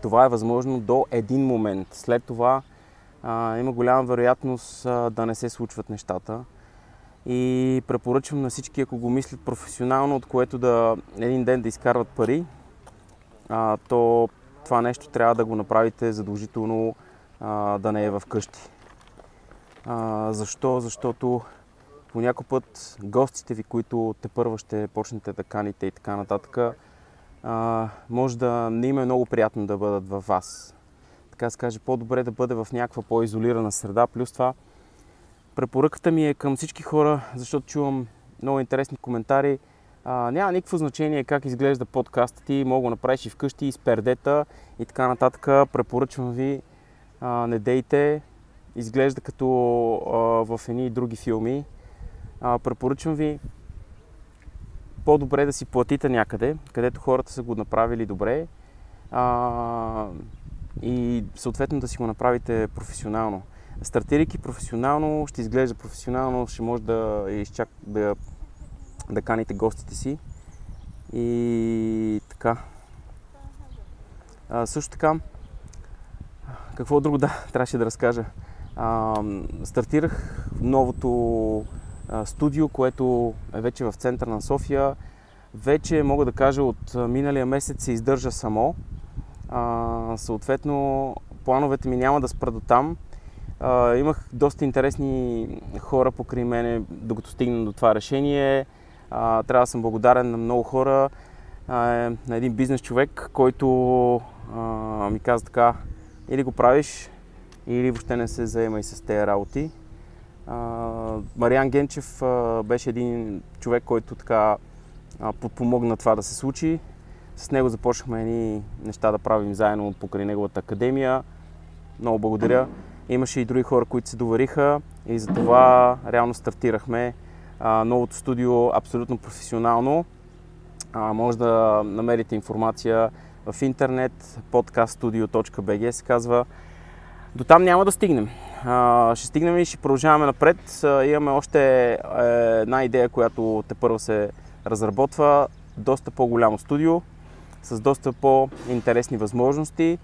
това е възможно до един момент. След това има голяма вероятност да не се случват нещата. И препоръчвам на всички, ако го мислят професионално, от което един ден да изкарват пари, то това нещо трябва да го направите задължително да не е в къщи. Защо? Защото по някой път гостите ви, които тепърва ще почнете да каните и така нататък, може да не им е много приятно да бъдат във вас. Така се каже, по-добре да бъде в някаква по-изолирана среда. Плюс това, препоръката ми е към всички хора, защото чувам много интересни коментари. Няма никакво значение как изглежда подкастът ти, мога го направиш и вкъщи, и с пердета и така нататък. Препоръчвам ви, не дейте, изглежда като в едни и други филми. Препоръчвам ви по-добре да си платите някъде, където хората са го направили добре и съответно да си го направите професионално. Стартирайки професионално, ще изглежда професионално, ще може да каните гостите си и така. Също така, какво друго трябваше да разкажа. Стартирах новото студио, което е вече в центъра на София. Вече мога да кажа от миналия месец се издържа само. Съответно, плановете ми няма да спра до там. Имах доста интересни хора покрай мене, докато стигна до това решение. Трябва да съм благодарен на много хора, на един бизнес човек, който ми каза така: или го правиш, или въобще не се заема и с тези работи. Мариан Генчев беше един човек, който така подпомогна това да се случи. С него започнахме едни неща да правим заедно покрай неговата академия. Много благодаря. Имаше и други хора, които се довериха и затова реално стартирахме новото студио абсолютно професионално. Може да намерите информация в интернет, podcaststudio.bg се казва. До там няма да стигнем. Ще стигнем и ще продължаваме напред. Имаме още една идея, която тепърва се разработва. Доста по-голямо студио, с доста по-интересни възможности.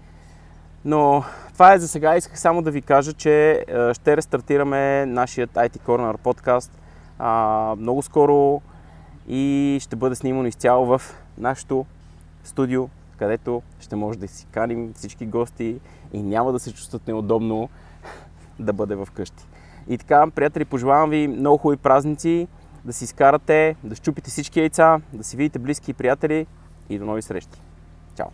Но това е за сега. Исках само да ви кажа, че ще рестартираме нашият IT Corner подкаст много скоро и ще бъде снимано изцяло в нашото студио, където ще може да си каним всички гости и няма да се чувстват неудобно да бъде в къщи. И така, приятели, пожелавам ви много хубави празници, да си изкарате, да счупите всички яйца, да си видите близки и приятели и до нови срещи. Чао!